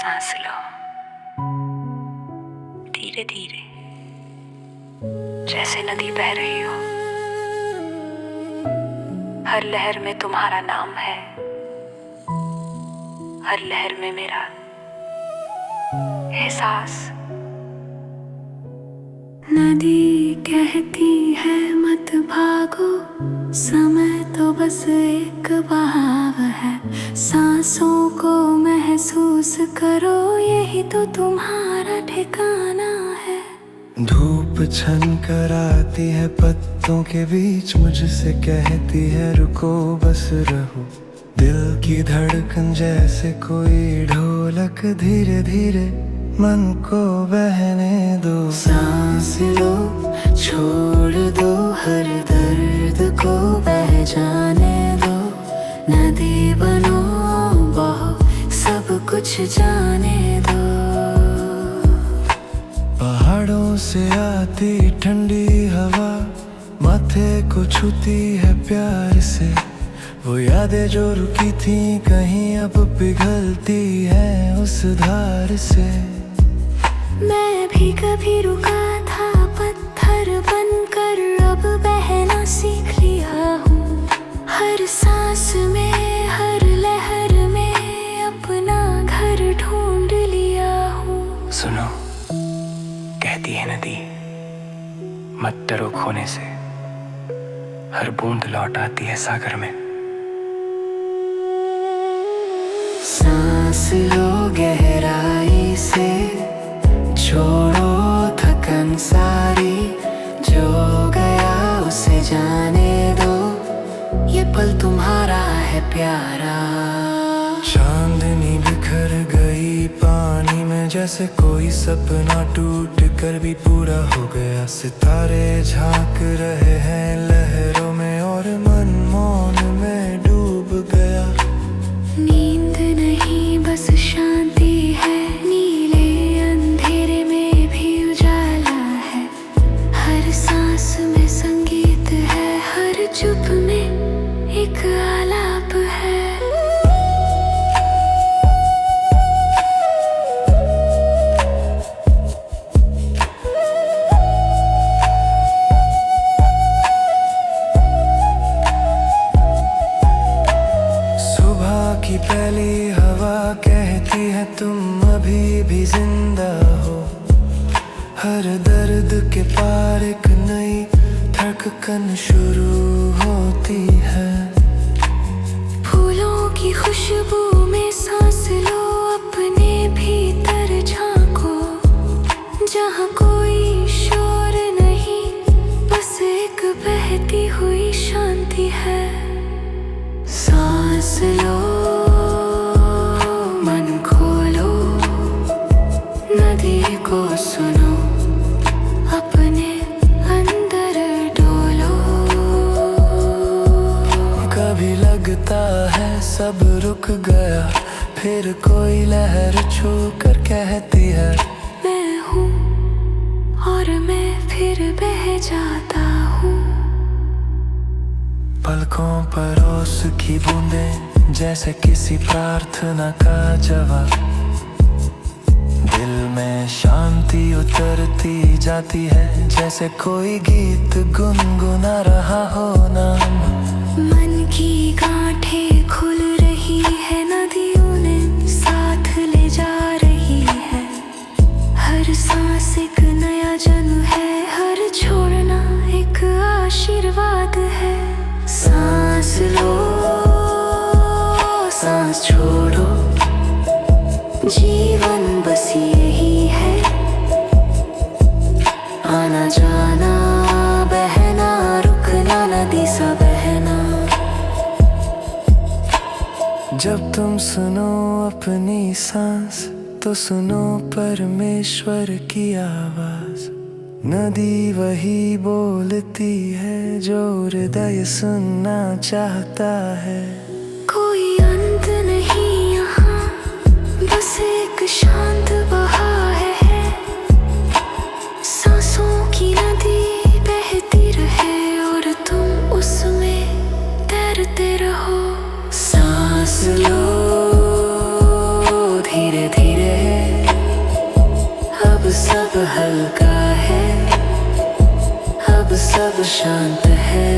सांस लो धीरे धीरे, जैसे नदी बह रही हो। हर लहर में तुम्हारा नाम है, हर लहर में मेरा एहसास। नदी कहती है मत भागो, समय तो बस एक बहाव है। सांसों को महसूस करो, यही तो तुम्हारा ठिकाना है। धूप छन कर आती है पत्तों के बीच, मुझसे कहती है रुको बस रहो। दिल की धड़कन जैसे कोई ढोलक, धीरे धीरे मन को बहने दो। सांस लो, छोड़ दो हर दर्द को बह जाने दो। नदी बनो, बहो सब कुछ जाने दो। पहाड़ों से आती ठंडी हवा माथे को छूती है प्यार से। वो यादें जो रुकी थी कहीं अब पिघलती है उस धार से। मैं भी कभी रुका था पत्थर बनकर, अब बहना सीख लिया हूँ। हर सांस में हर लहर में अपना घर ढूंढ लिया हूँ। सुनो, कहती है नदी, मत डरो खोने से, हर बूंद लौट आती है सागर में। सांस लो गहराई से, छोड़ो थकन सारी। जो गया उसे जाने दो, ये पल तुम्हारा है प्यारा। चांदनी बिखर गई पानी में, जैसे कोई सपना टूट कर भी पूरा हो गया। सितारे झांक रहे हैं लहरों में और मन मौन में डूब गया। नींद नहीं बस शांति है, नीले अंधेरे में भी उजाला है। हर सांस में संगीत है, हर चुप में एक आलाप है। सुबह की पहली हवा कहती है तुम अभी भी जिंदा हो। हर दर्द के पार एक नई धड़कन शुरू होती है। फूलों की खुशबू में सांस लो, अपने भीतर झांको। जहाँ कोई शोर नहीं, बस एक बहती हुई शांति है। सांस लो, मन खोलो, नदी को सुनो, अपने अंदर डोलो। कभी लगता है सब रुक गया, फिर कोई लहर छू कर कहती है मैं हूँ, और मैं फिर बह जाता हूँ। पलकों पर ओस की बूंदें जैसे किसी प्रार्थना का जवाब। दिल में शांति उतरती जाती है, जैसे कोई गीत गुनगुना रहा हो नाम। मन की गांठें खुल रही है, नदी उन्हें साथ ले जा रही है। हर सांस एक नया जन्म है, हर छोड़ना एक आशीर्वाद है। सांस लो, सांस छोड़ो, जीवन बस यही है। आना जाना, बहना रुकना, नदी सा बहना। जब तुम सुनो अपनी सांस, तो सुनो परमेश्वर की आवाज। नदी वही बोलती है जो हृदय सुनना चाहता है। कोई अंत नहीं यहाँ, बस एक शांत बहाव है। सांसों की नदी बहती रहे और तुम उसमें तैरते रहो। सांस लो धीरे धीरे, हल्का है, अब सब शांत है,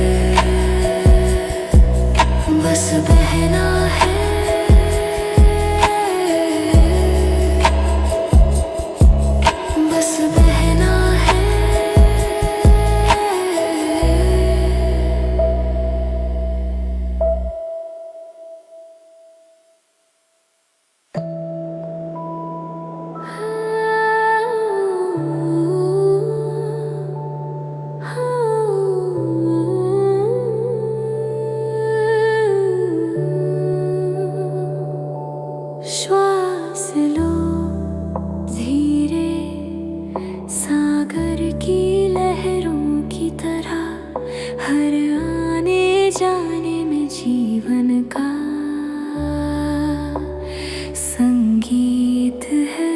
बस बहना है। बस बहना है। श्वास लो धीरे, सागर की लहरों की तरह, हर आने जाने में जीवन का संगीत है।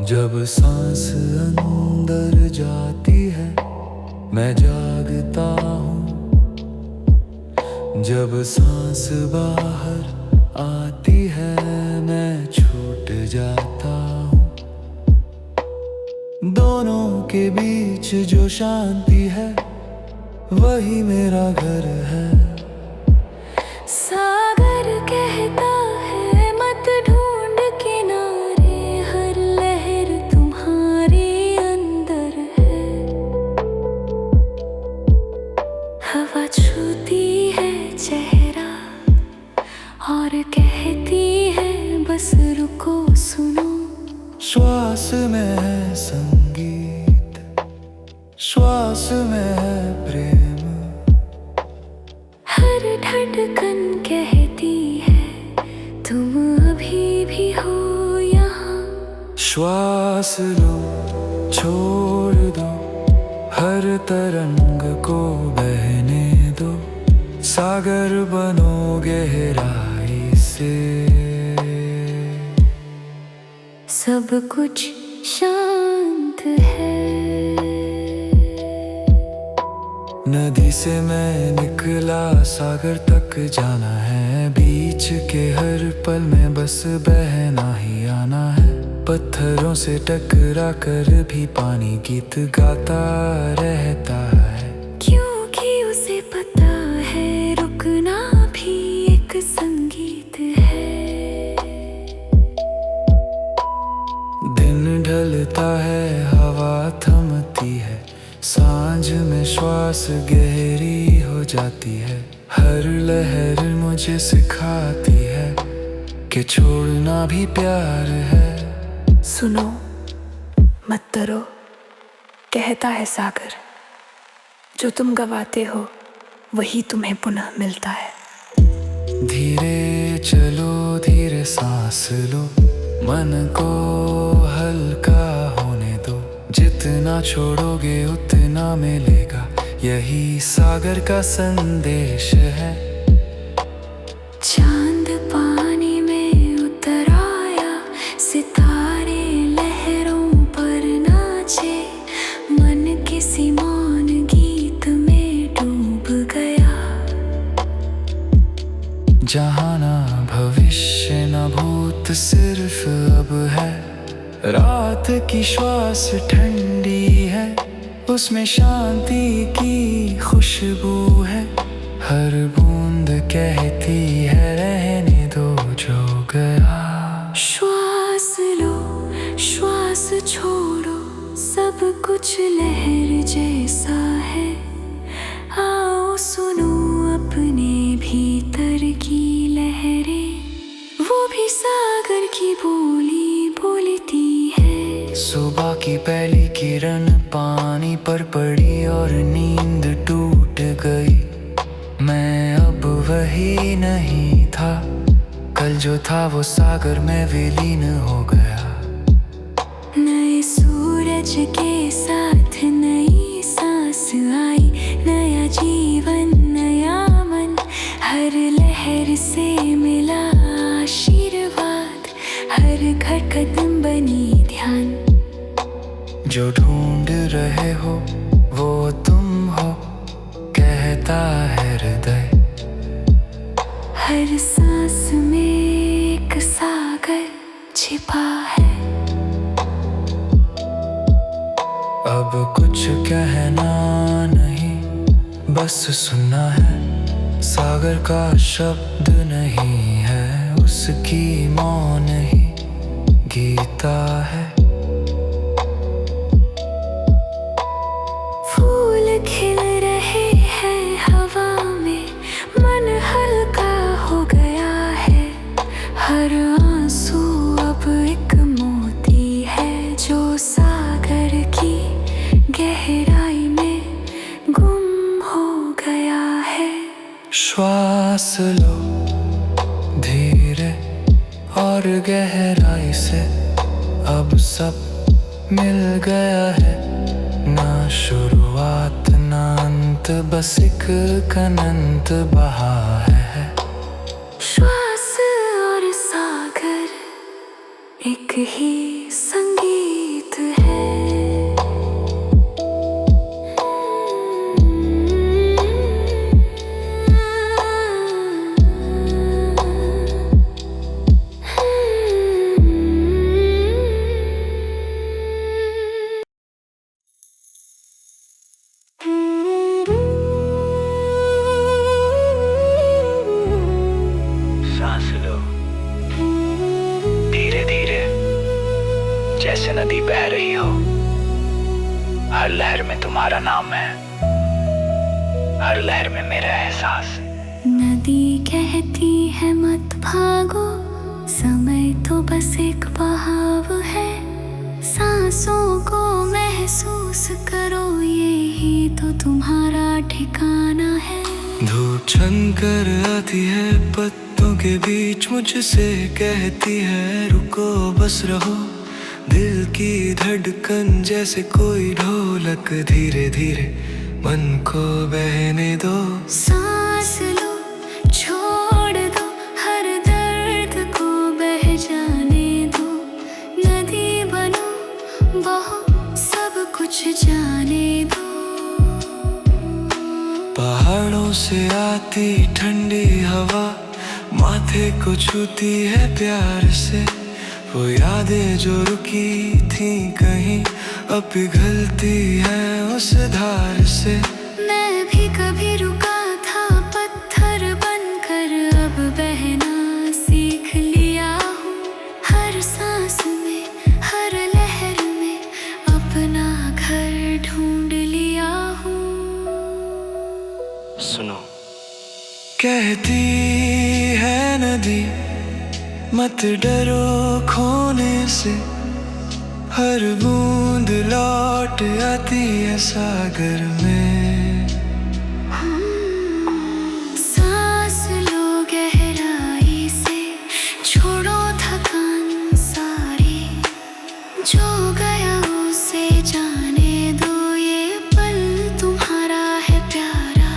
जब सांस अंदर जाती है मैं जागता हूँ, जब सांस बाहर आती है मैं छूट जाता हूँ। दोनों के बीच जो शांति है वही मेरा घर है। सागर कहता है मत ढूंढ किनारे, हर लहर तुम्हारे अंदर है। हवा छूती है चेहरा और कहती है बस रुको सुनो। श्वास में है संगीत, श्वास में है प्रेम, हर धड़कन कहती है तुम अभी भी हो यहाँ। श्वास लो छोड़ दो, हर तरंग को बहने दो, सागर बनो गहराई से। सब कुछ शांत है। नदी से मैं निकला सागर तक जाना है, बीच के हर पल में बस बहना ही आना है। पत्थरों से टकरा कर भी पानी गीत गाता रहता है, क्योंकि उसे पता है रुकना भी एक संगीत है। दिन ढलता है हवा थमती है, सांझ में श्वास गहरी हो जाती है। हर लहर मुझे सिखाती है कि छोड़ना भी प्यार है। सुनो मत डरो, कहता है सागर, जो तुम गवाते हो वही तुम्हें पुनः मिलता है। धीरे चलो धीरे सांस लो, मन को हल्का होने दो, जितना छोड़ोगे उतना मिलेगा, यही सागर का संदेश है। चांद पानी में उतर आया, सितारे लहरों पर नाचे, मन किसी मौन गीत में डूब गया। जहाँ ना भविष्य ना भूत सिर्फ अब है, रात की श्वास ठंडी है, उसमें शांति की खुशबू है। हर बूंद कहती है रहने दो जो गया। श्वास लो श्वास छोड़ो, सब कुछ लहर जैसा है। आओ सुनो अपने भीतर की लहरें, वो भी सागर की बोली बोलती है। सुबह की पहली किरण पानी पर पड़ी और नींद टूट गई। मैं अब वही नहीं था, कल जो था वो सागर में विलीन हो गया। नए सूरज के साथ नई सांस आई, नया जीवन नया मन, हर लहर से मिला आशीर्वाद, हर कदम बनी ध्यान। जो ढूंढ रहे हो वो तुम हो, कहता है हृदय। हर सांस में एक सागर छिपा है। कहना नहीं, बस सुनना है। सागर का शब्द नहीं है, उसकी मौन ही गीता है। फूल खिल रहे हैं हवा में, मन हल्का हो गया है। हर आंसू अब एक मोती है, जो सागर की गहराई में गुम हो गया है। श्वास लो धीरे और गहराई से, अब सब मिल गया है। ना शुरुआत ना अंत, बस एक अनंत बहा है। श्वास और सागर एक ही संगीत है। सांस लो धीरे धीरे, जैसे नदी बह रही हो। हर लहर में तुम्हारा नाम है, हर लहर में मेरा एहसास। नदी कहती है मत भागो, समय तो बस एक बहाव है। सांसों को महसूस करो, यही तो तुम्हारा ठिकाना है। धूप छनकर आती है पत्तों के बीच, मुझसे कहती है रुको बस रहो। दिल की धड़कन जैसे कोई ढोलक, धीरे धीरे मन को बहने दो। सांस लो, छोड़ दो, हर दर्द को बह जाने दो। नदी बनो, बहो, सब कुछ जाने दो। पहाड़ों से आती ठंडी हवा, माथे को छूती है प्यार से। वो यादें जो रुकी थी कहीं, अब पिघलती है उस धार से। मैं भी कभी रुका था पत्थर बनकर, अब बहना सीख लिया हूँ। हर सांस में, हर लहर में अपना घर ढूंढ लिया हूँ। सुनो कहती है नदी मत डरो खोने से, हर बूंद लौट आती है सागर में। सांस लो गहराई से, छोड़ो थकान सारी। जो गया उसे जाने दो, ये पल तुम्हारा है प्यारा।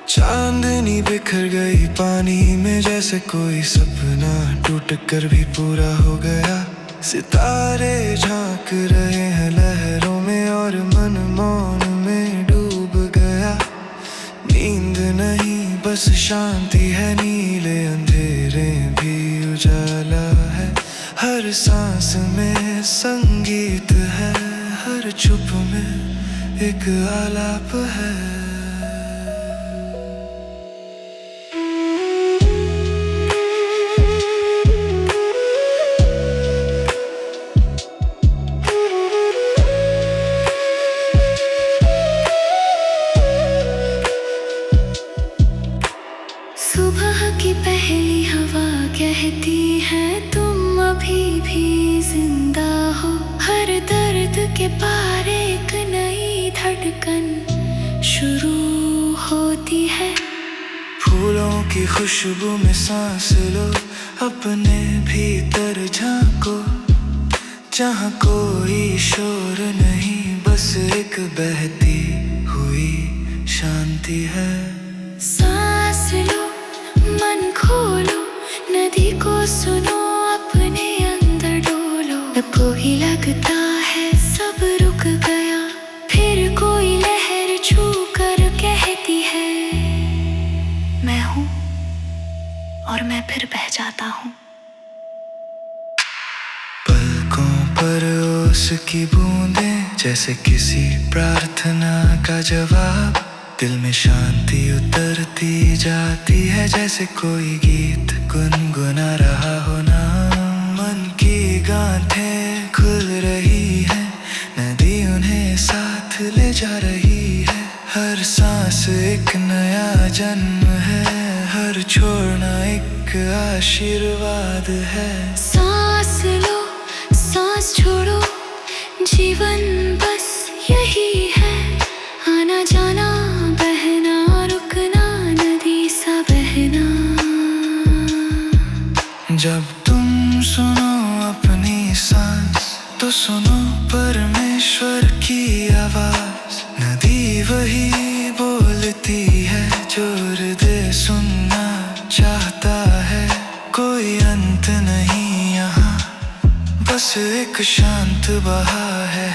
चांदनी बिखर गई पानी में, जैसे कोई सपना टूट कर भी पूरा हो गया। सितारे झांक रहे हैं लहरों में, और मन मौन में डूब गया। नींद नहीं बस शांति है, नीले अंधेरे भी उजाला है। हर सांस में संगीत है, हर चुप में एक आलाप है। सुबह की पहली हवा कहती है तुम अभी भी जिंदा हो। हर दर्द के पार एक नई धड़कन शुरू होती है। फूलों की खुशबू में सांस लो, अपने भीतर झांको। जहाँ कोई शोर नहीं, बस एक बहती हुई शांति है। सांस लो, मन खोलो, नदी को सुनो, अपने अंदर डोलो। कोई लगता है सब रुक गया, फिर कोई लहर छू कर कहती है मैं हूँ, और मैं फिर बह जाता हूँ। पलकों पर ओस की बूंदें जैसे किसी प्रार्थना का जवाब। दिल में शांति उतरती जाती है, जैसे कोई गीत गुनगुना रहा हो ना। मन की गांठें खुल रही है, नदी उन्हें साथ ले जा रही है। हर सांस एक नया जन्म है, हर छोड़ना एक आशीर्वाद है। सांस लो, सांस छोड़ो, जीवन बस यही है। आना जाना, बहना रुकना, नदी सा बहना। जब तुम सुनो अपनी सांस, तो सुनो परमेश्वर की आवाज। नदी वही बोलती है जो हृदय सुनना चाहता है। कोई अंत नहीं यहाँ, बस एक शांत बहा है।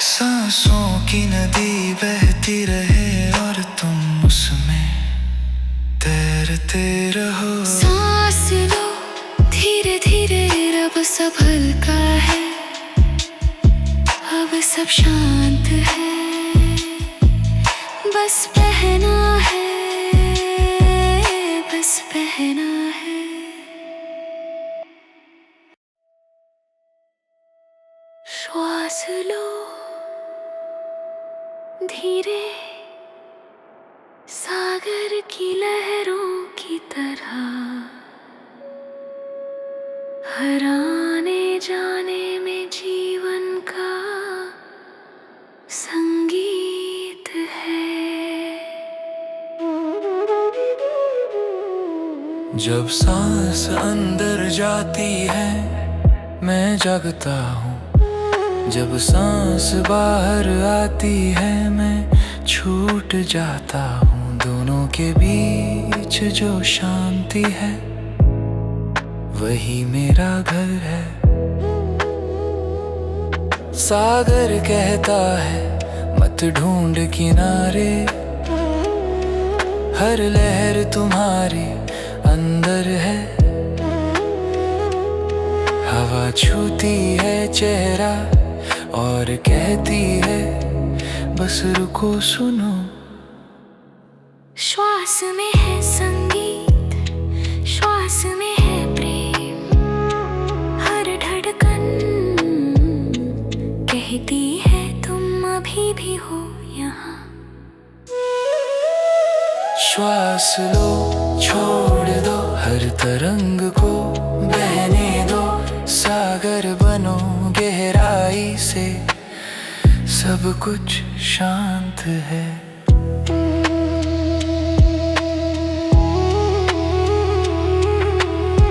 सांसों की नदी बहती रहे और तुम उसमें तैरते रहो। सांस लो, धीरे धीरे, रब सब हल्का है। अब सब शांत है, बस बहना है, बस बहना है। श्वास लो धीरे, सागर की लहरों की तरह। हर आने जाने में जीवन का संगीत है। जब सांस अंदर जाती है, मैं जागता हूँ। जब सांस बाहर आती है, मैं छूट जाता हूँ। दोनों के बीच जो शांति है, वही मेरा घर है। सागर कहता है मत ढूंढ किनारे, हर लहर तुम्हारे अंदर है। हवा छूती है चेहरा और कहती है बस रुको सुनो। श्वास में है संगीत, श्वास में है प्रेम। हर धड़कन कहती है तुम अभी भी हो यहाँ। श्वास लो, छोड़ दो हर तरंग को बहने दो। सागर बनो गहराई से, सब कुछ शांत है।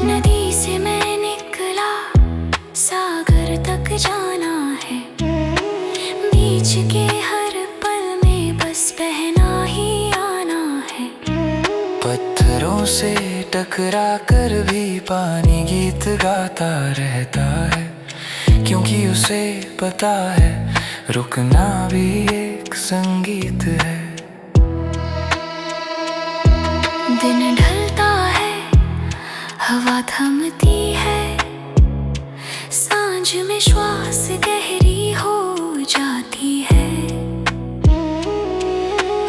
नदी से मैं निकला, सागर तक जाना है। बीच के हर पल में बस बहना ही आना है। पत्थरों से टकरा कर भी पानी गीत गाता रहता है, क्योंकि उसे पता है रुकना भी एक संगीत है। दिन ढलता है, हवा थमती है। सांझ में श्वास गहरी हो जाती है।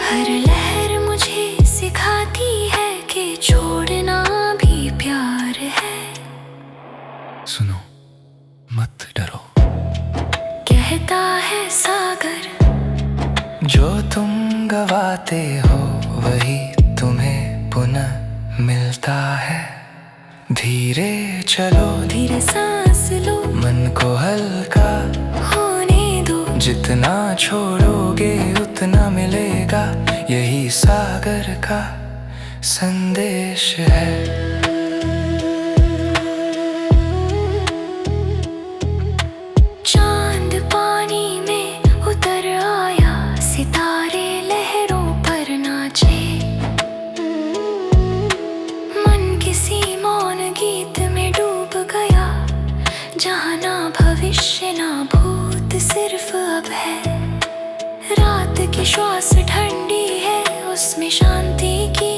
हर लहर मुझे सिखाती है कि छोड़ना भी प्यार है। सुनो, मत डरो, कहता है सागर। जो तुम गवाते हो वही तुम्हें पुनः मिलता है। धीरे चलो, धीरे सांस लो, मन को हल्का होने दो। जितना छोड़ोगे उतना मिलेगा, यही सागर का संदेश है। चांद पानी में उतर आया, सितारे लहरों पर नाचे। मन किसी मौन गीत में डूब गया, जहाँ ना भविष्य ना भूत सिर्फ अब है। रात की श्वास ठंडी है, उसमें शांति की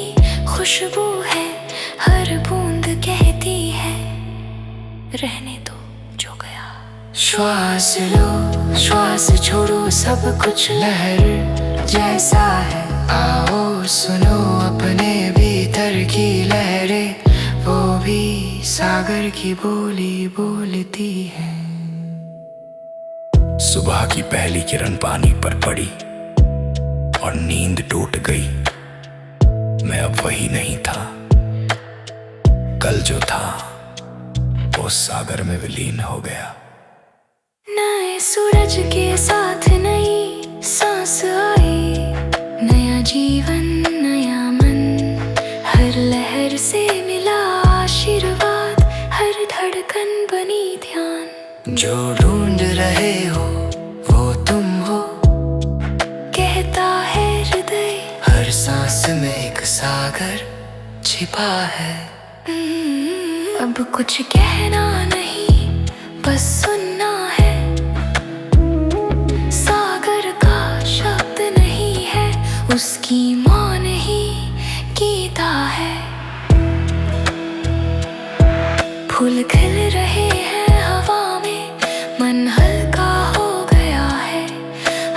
खुशबू है। हर बूंद कहती है रहने दो जो गया। श्वास लो श्वास छोड़ो, सब कुछ लहर जैसा है। आओ सुनो अपने भीतर की लहरें, वो भी सागर की बोली बोलती है। सुबह की पहली किरण पानी पर पड़ी और नींद टूट गई। मैं अब वही नहीं था, कल जो था वो सागर में विलीन हो गया। नए सूरज के साथ नई सांस आई, नया जीवन नया मन, हर लहर से मिला आशीर्वाद, हर धड़कन बनी ध्यान। जो ढूंढ रहे हो वो तुम हो, कहता है हृदय, हर सांस में एक सागर छिपा है। अब कुछ कहना नहीं, बस सुनना है। सागर का शब्द नहीं है, उसकी मौन ही गीता है। फूल खिल रहे हैं हवा में, मन हल्का हो गया है।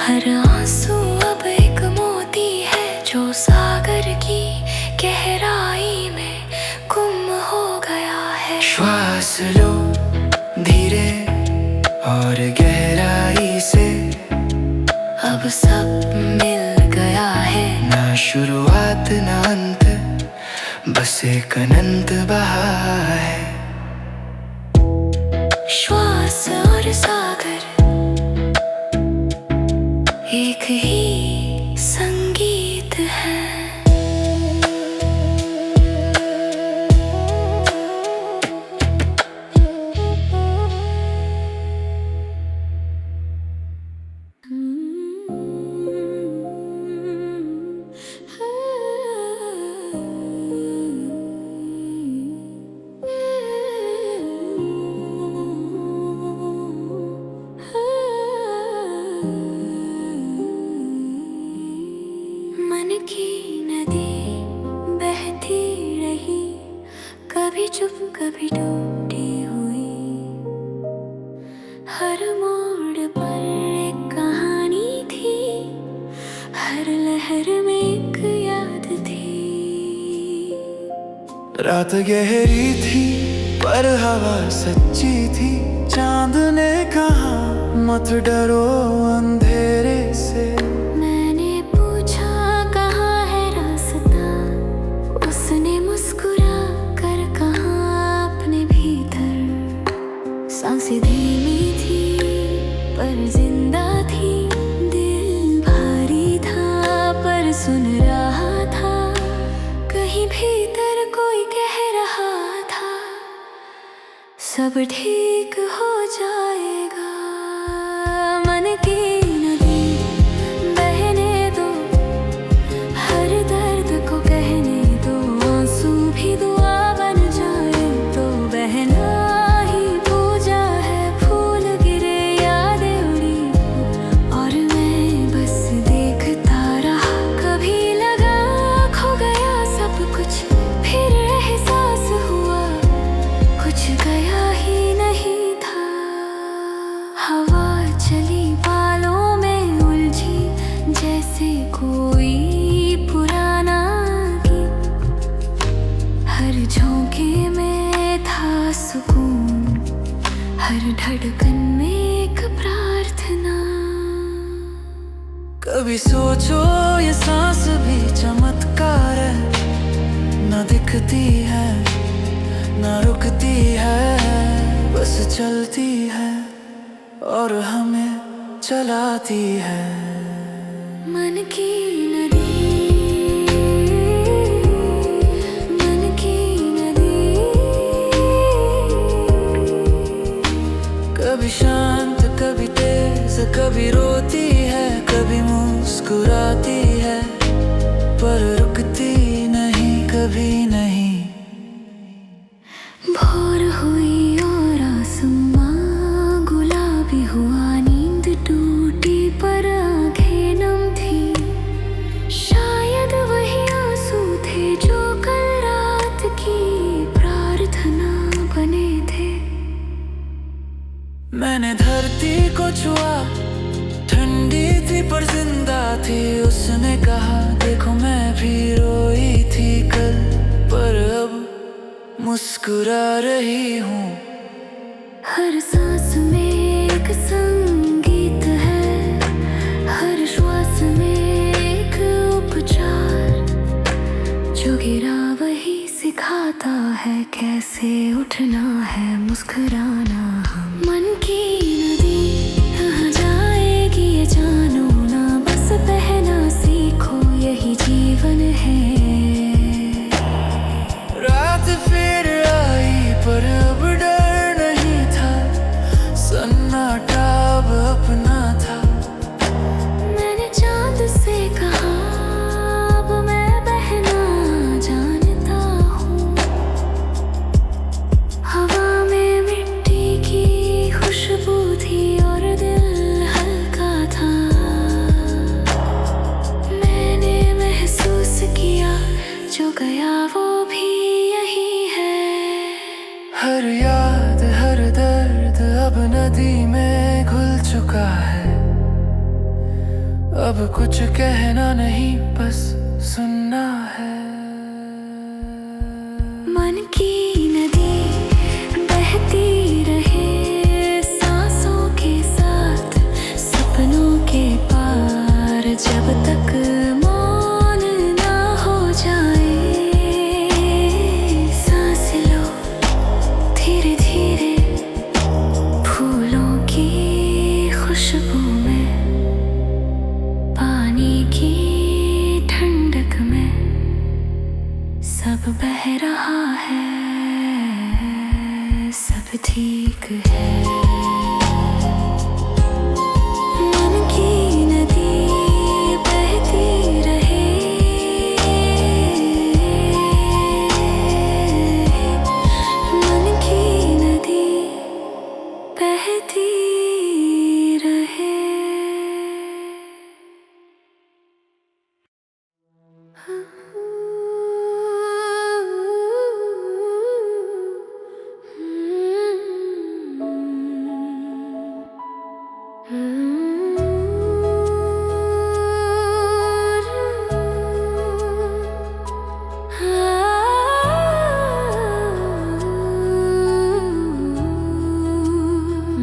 हर आंसू अब एक मोती है, जो सागर की गहराई में गुम हो गया है। श्वास लो धीरे और गहराई से, अब सब मिल गया है। ना शुरुआत ना अंत, बस एक अनंत बहाव है। श्वास और सागर एक ही संगीत है। मन की नदी बहती रही, कभी चुप कभी टूटी हुई। हर मोड़ पर एक कहानी थी, हर लहर में एक याद थी। रात गहरी थी पर हवा सच्ची थी, चांद ने कहा मत डरो अंधेरे से। मैंने पूछा कहाँ है रास्ता, उसने मुस्कुरा कर कहा अपने भीतर। सांसें धीमी थी पर जिंदा थी, दिल भारी था पर सुन रहा था। कहीं भीतर कोई कह रहा था, सब ठीक हो जाएगा। मन की नदी बहने दो, हर दर्द को कहने दो। आंसू भी दुआ बन जाए तो बहना ही पूजा है। फूल गिरे यादें उड़ी और मैं बस देखता रहा। कभी लगा खो गया सब कुछ, फिर एहसास हुआ कुछ गया ही नहीं था। हवा चली बालों में उलझी, जैसे कोई पुराना गीत। हर झोंके में था सुकून, हर धड़कन में एक प्रार्थना। कभी सोचो ये सांस भी चमत्कार है, न दिखती है न रुकती है, बस चलती है और हमें चलाती है। मन की नदी, मन की नदी। कभी शांत कभी तेज, कभी रोती है कभी मुस्कुराती है, पर रुकती नहीं कभी नहीं। भोर हुई और आसमां गुलाबी हुआ, नींद टूटी पर आंखें नम थी। शायद वही आंसू थे जो कल रात की प्रार्थना बने थे। मैंने धरती छुआ, ठंडी थी पर जिंदा थी। उसने कहा देखो मैं भी रोई थी कल, पर अब मुस्कुरा रही हूँ। हर सांस में एक संगीत है, हर श्वास में एक उपचार। जो गिरा वही सिखाता है कैसे उठना है, मुस्कुराना। मन की नदी कहाँ जाएगी ये जानो ना, बस बहना सीखो यही जीवन है। रात फिर आई पर अब डर नहीं था, सन्नाटा अब अपना था। मैंने चांद से कहा अब मैं बहना जानता हूँ। हवा में मिट्टी की खुशबू थी और दिल हल्का था। मैंने महसूस किया जो गया वो भी यही है। हर याद हर दर्द अब नदी में घुल चुका है। अब कुछ कहना नहीं बस सुनना है। मन की नदी बहती रहे सांसों के साथ, सपनों के पार, जब तक मौन ना हो जाए। सांस लो धीरे धीरे फूलों की खुशबू में, पानी की ठंडक में। सब बह रहा है, सब ठीक है। मन की नदी बहती रहे, मन की नदी बहती रहे।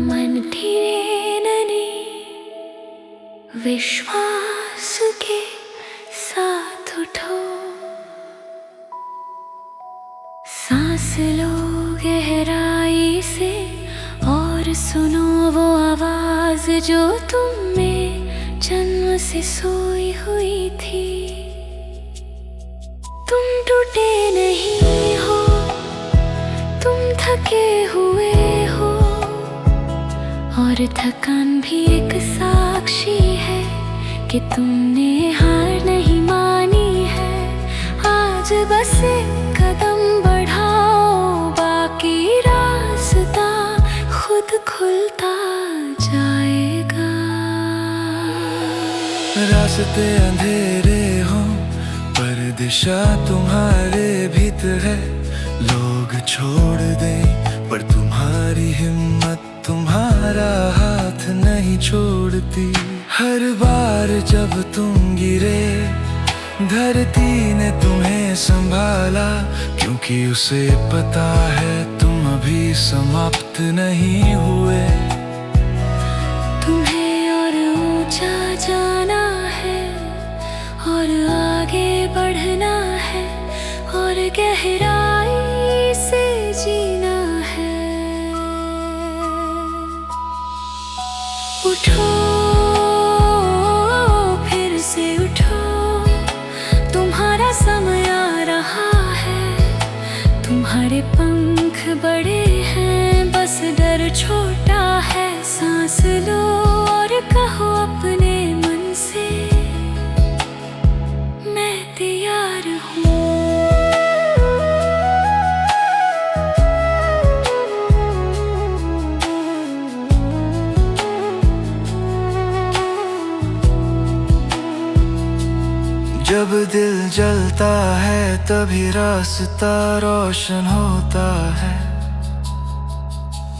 मन धीरे नदी विश्वास के साथ उठो, सांस लो गहराई से और सुनो वो आवाज जो तुम में जन्म से सोई हुई थी। तुम टूटे नहीं हो, तुम थके हुए हो, और थकान भी एक साक्षी है कि तुमने हार नहीं मानी है। आज बस एक कदम बढ़ाओ, बाकी रास्ता खुद खुलता जाएगा। रास्ते अंधेरे हों पर दिशा तुम्हारे भीतर है। लोग छोड़ दें पर तुम्हारी हिम्मत तुम्हारा हाथ नहीं छोड़ती। हर बार जब तुम गिरे धरती ने तुम्हें संभाला, क्योंकि उसे पता है तुम अभी समाप्त नहीं हुए। तुम्हें और ऊंचा जाना है और आगे बढ़ना है और गहराई से जीना है। उठो फिर से उठो, तुम्हारा समय आ रहा है। तुम्हारे पंख बड़े हैं, बस डर छोटा है। सांस लो और कहो अपने मन से मैं तैयार हूँ। जब दिल जलता है तभी रास्ता रोशन होता है।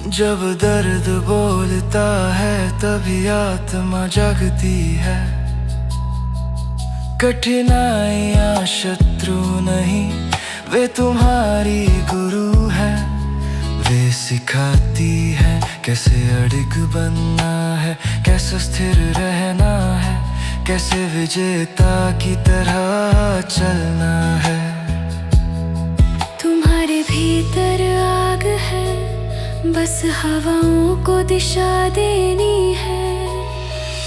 जब दर्द बोलता है तभी आत्मा जगती है। कठिनाइयाँ शत्रु नहीं, वे तुम्हारी गुरु है। वे सिखाती है कैसे अडिग बनना है, कैसे स्थिर रहना है, कैसे विजेता की तरह चलना है। तुम्हारे भीतर आग है, बस हवाओं को दिशा देनी है।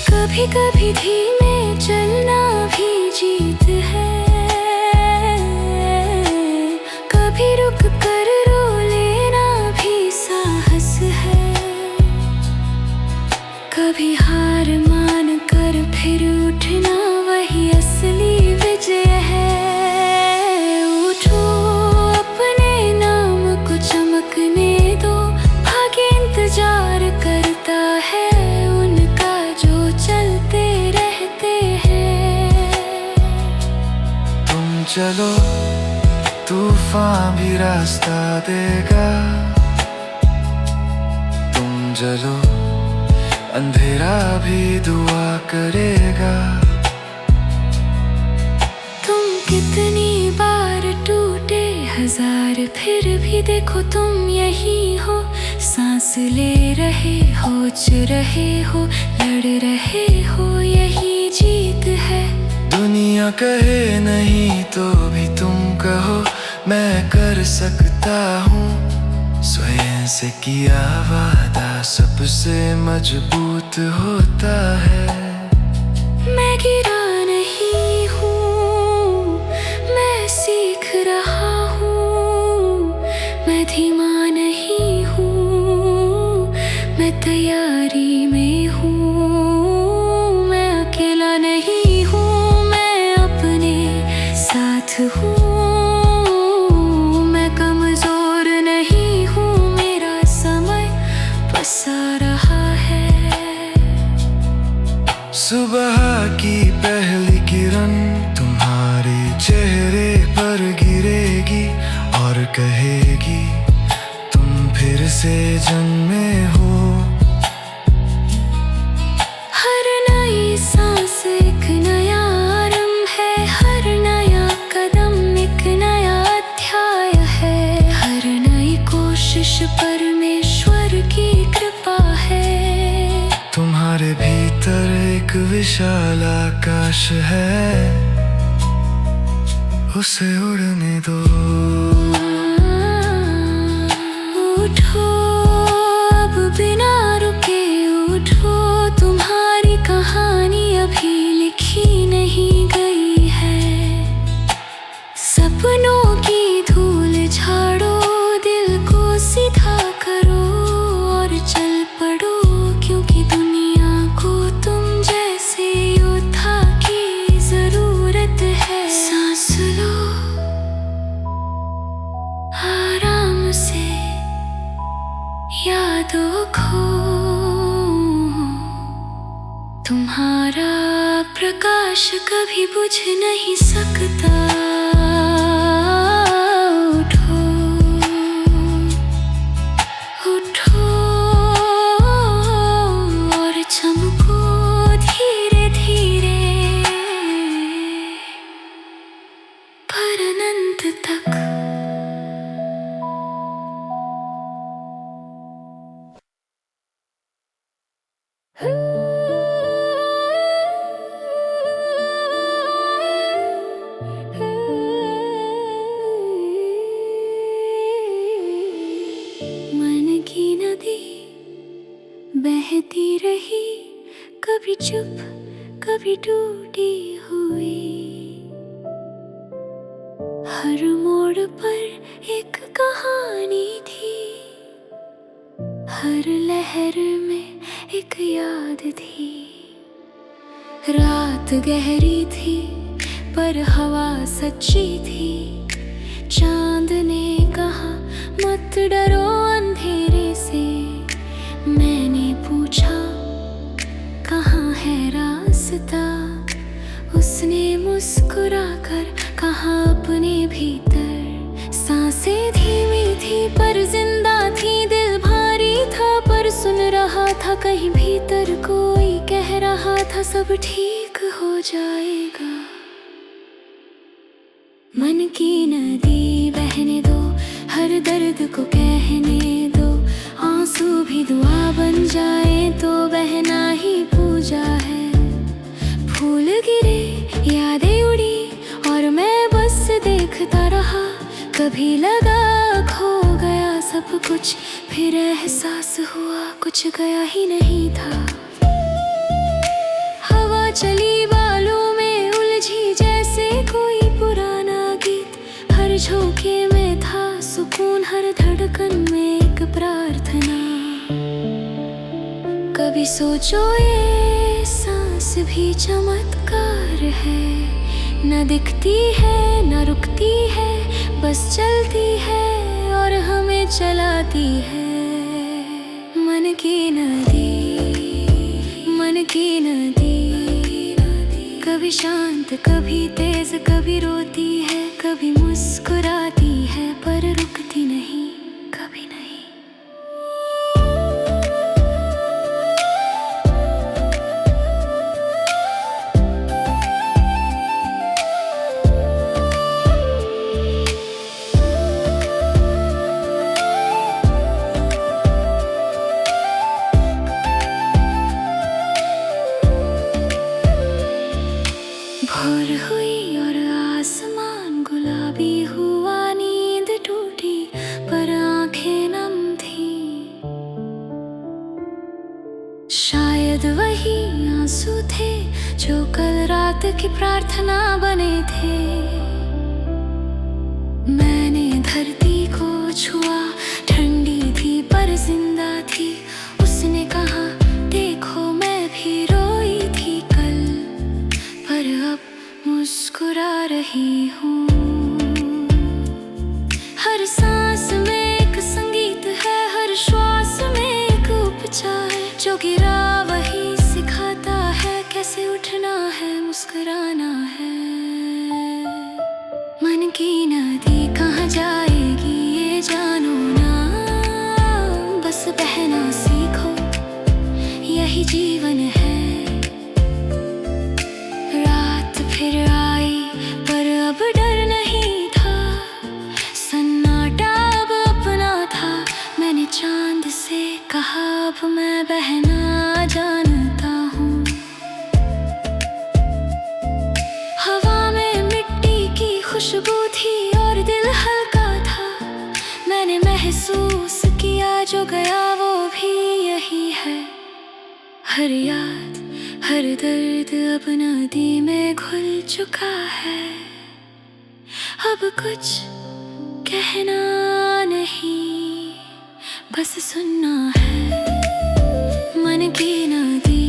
कभी कभी धीमे चलना भी जीत है, कभी रुक कर रो लेना भी साहस है। कभी हार मान कर फिर उठना वही असली विजय है। उठो, अपने नाम को चमकने दो, भाग्य इंतजार करता है उनका जो चलते रहते हैं। तुम चलो, तूफान भी रास्ता देगा। तुम चलो, अंधेरा भी दुआ करेगा। तुम कितनी बार टूटे हजार, फिर भी देखो तुम यही हो। सांस ले रहे हो, च रहे हो, लड़ रहे हो, यही जीत है। दुनिया कहे नहीं तो भी तुम कहो, मैं कर सकता हूँ। स्वयं से किया वादा सबसे मजबूत होता है। मैं गिरा नहीं हूँ, मैं सीख रहा हूँ। मैं धीमा नहीं हूँ, मैं तैयारी में हूँ। मैं अकेला नहीं हूँ, मैं अपने साथ हूँ। मैं कमजोर नहीं हूँ, मेरा समय बस आ रहा है। सुबह की पहली किरण तुम्हारे चेहरे पर गिरेगी और कहेगी तुम फिर से जन्मे हो। हर नई सांस एक नया आरंभ है, हर नया कदम एक नया अध्याय है। हर नई कोशिश परमेश्वर की कृपा है। तुम्हारे भीतर एक विशाल आकाश है, उसे उड़ने दो। उठो, अब बिना रुके उठो। तुम्हारी कहानी अभी लिखी नहीं गई है। सपनों की धूल झाड़ो, दिल को सीधा करो और चल पड़ो। क्योंकि दुनिया को तुम जैसे योद्धा की जरूरत है। सांस लो आराम से, यादों खो। तुम्हारा प्रकाश कभी बुझ नहीं सकता। उठो, उठो और चमको धीरे धीरे, पर अनंत तक। मन की नदी बहती रही, कभी चुप कभी टूटी हुई। हर मोड़ पर एक कहानी थी, हर लहर में एक याद थी। रात गहरी थी पर हवा सच्ची थी। चांद ने कहा मत डरो अंधेरे से। मैंने पूछा कहाँ है रास्ता। उसने मुस्कुराकर कहा अपने भीतर। सांसें धीमी थी पर जिंदा थी, दिल भारी था। रहा था, कहीं भीतर कोई कह रहा था सब ठीक हो जाएगा। मन की नदी बहने दो, हर दर्द को कहने दो, आंसू भी दुआ बन जाए तो बहना ही पूजा है। फूल गिरे, यादें उड़ी और मैं बस देखता रहा। कभी लगा खो गया सब कुछ, फिर एहसास हुआ कुछ गया ही नहीं था। हवा चली बालों में उलझी जैसे कोई पुराना गीत। हर झोंके में था सुकून, हर धड़कन में एक प्रार्थना। कभी सोचो ये सांस भी चमत्कार है, न दिखती है न रुकती है, बस चलती है और हमें चलाती है। मन की नदी, मन की नदी, कभी शांत कभी तेज, कभी रोती है कभी मुस्कुराती है, पर रुकती नहीं कभी नहीं। भोर हुई और आसमान गुलाबी हुआ, नींद टूटी पर आंखें नम थी। शायद वही आंसू थे जो कल रात की प्रार्थना बने थे। मैंने धरती को छुआ, ठंडी थी पर जिंदा थी। उसने कहा देखो मैं भी रोई थी कल, पर अब मुस्कुरा रही हूँ। हर सांस में एक संगीत है, हर श्वास में एक उपचार। जो गिरा वही सिखाता है कैसे उठना है, मुस्कुराना है। मन की नदी कहाँ जाएगी ये जानो ना, बस बहना सीखो यही जीवन है। फिर आई पर अब डर नहीं था, सन्नाटा अब अपना था। मैंने चांद से कहा अब मैं बहना जानता हूँ। हवा में मिट्टी की खुशबू थी और दिल हल्का था। मैंने महसूस किया जो गया वो भी यही है। हर याद हर दर्द अब नदी में घुल चुका है। अब कुछ कहना नहीं, बस सुनना है। मन की नदी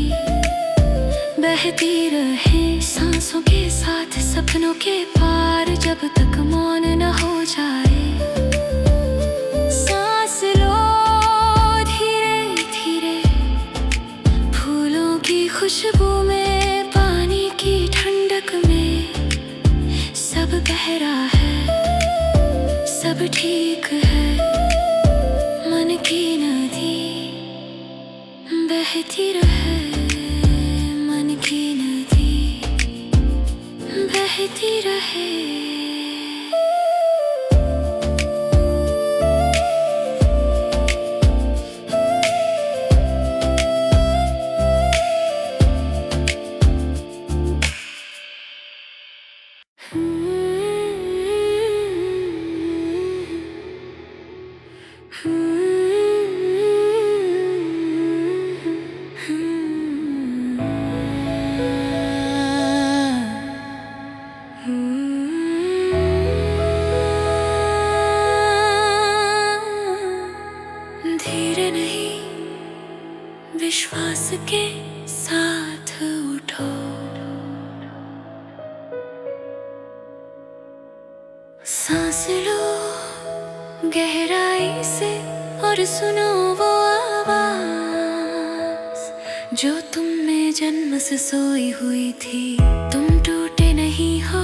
बहती रहे सांसों के साथ, सपनों के पार जब तक मौन न हो जाए। सांस लो धीरे धीरे, फूलों की खुशबू में, पानी की ठंडक में। सब गहरा है, सब ठीक है। मन की नदी बहती रहे, मन की नदी बहती रहे। धीरे नहीं, विश्वास के साथ उठो। सांस लो गहराई से और सुनो वो आवाज जो तुम में जन्म से सोई हुई थी। तुम टूटे नहीं हो,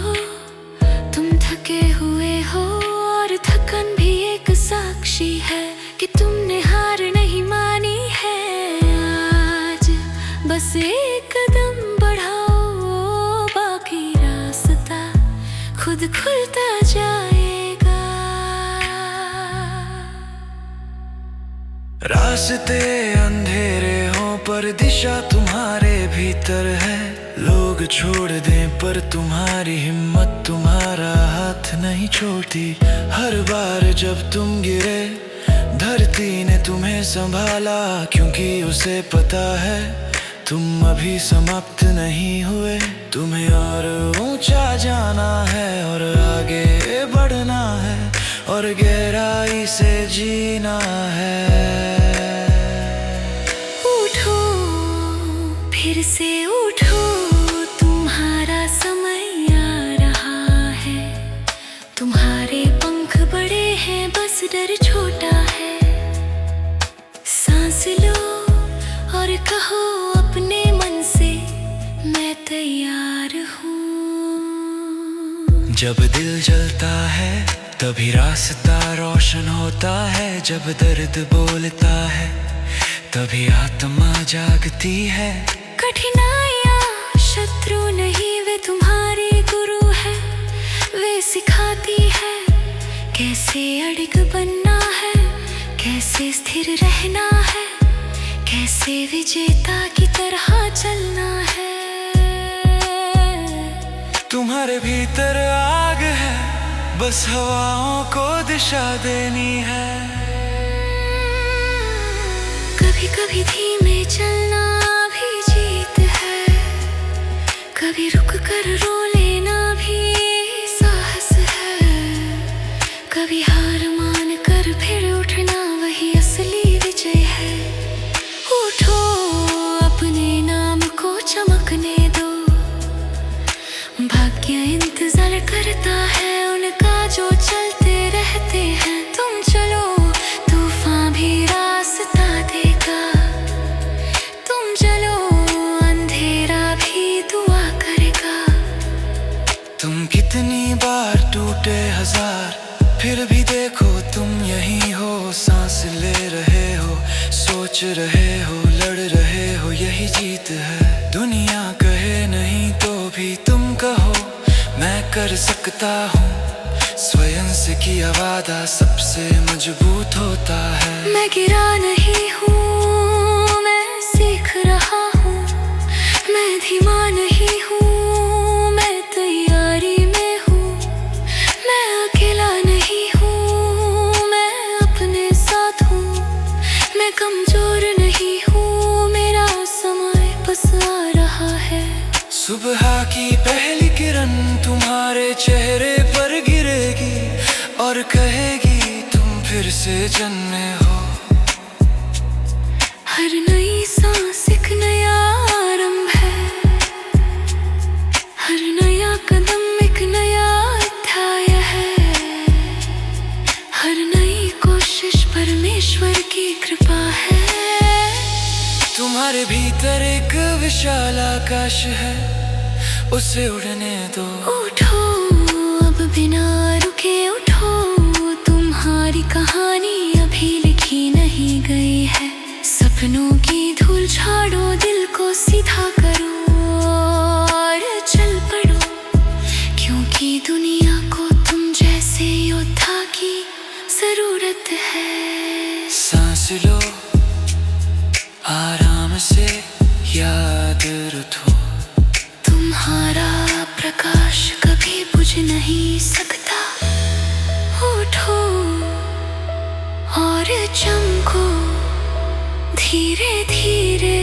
तुम थके हुए हो, और थकन भी एक साक्षी है कि तुमने हार नहीं मानी है। खुद खुलता जाएगा। रास्ते अंधेरे हों पर दिशा तुम्हारे भीतर है। लोग छोड़ दें पर तुम्हारी हिम्मत तुम्हारा हाथ नहीं छोड़ती। हर बार जब तुम गिरे धरती ने तुम्हें संभाला, क्योंकि उसे पता है तुम अभी समाप्त नहीं हुए। तुम्हें और ऊंचा जाना है और आगे बढ़ना है और गहराई से जीना है। उठो फिर से उठो, तुम्हारा समय आ रहा है। तुम्हारे पंख बड़े हैं, बस डर छोटा है। सांस लो और कहो अपने मन से, मैं तैयार हूँ। जब दिल जलता है तभी रास्ता रोशन होता है। जब दर्द बोलता है तभी आत्मा जागती है। कठिनाइयाँ शत्रु नहीं, वे तुम्हारे गुरु है। वे सिखाती है कैसे अड़िग बनना है, कैसे स्थिर रहना है, कैसे विजेता की तरह चलना है। तुम्हारे भीतर आग है, बस हवाओं को दिशा देनी है। कभी कभी धीमे चलना भी जीत है, कभी रुक कर रो लेना भी साहस है। कभी हार मान कर फिर उठना वही असली विजय है। उठो अपने नाम को चमकने दो, भाग्य इंतजार करता है उनका जो चलते रहते हैं। तुम चलो तूफान भी रास्ता देगा, तुम चलो अंधेरा भी दुआ करेगा। तुम कितनी बार टूटे हजार, फिर भी देखो तुम यही हो। सांस ले रहे हो, सोच रहे हो, लड़ रहे हो, यही जीत है। दुनिया कहे नहीं तो भी तुम कहो मैं कर सकता हूँ। स्वयं से किया वादा सबसे मजबूत होता है। मैं गिरा नहीं हूँ, मैं सीख रहा हूँ। मैं धीमा नहीं हूँ, मैं तैयारी में हूँ। मैं अकेला नहीं हूँ, मैं अपने साथ हूँ। मैं कमजोर नहीं हूँ, मेरा समय बस आ रहा है। सुबह की पहली किरण तुम्हारे चेहरे पर गिरेगी और कहेगी तुम फिर से जन्मे हो। हर नई सांस एक नया आरंभ है, हर नया कदम एक नया अध्याय है। हर नई कोशिश परमेश्वर की कृपा है। तुम्हारे भीतर एक विशाल आकाश है, उसे उड़ने दो। उठो अब बिना रुके उठो, तुम्हारी कहानी अभी लिखी नहीं गई है। सपनों की धूल झाड़ो, दिल को सीधा करो और चल पड़ो, क्योंकि दुनिया को तुम जैसे योद्धा की जरूरत है। सांस लो आराम से, याद रखो तुम्हारा प्रकाश कभी बुझ नहीं सकता। उठो और चमको धीरे धीरे,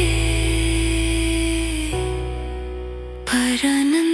पर आनंद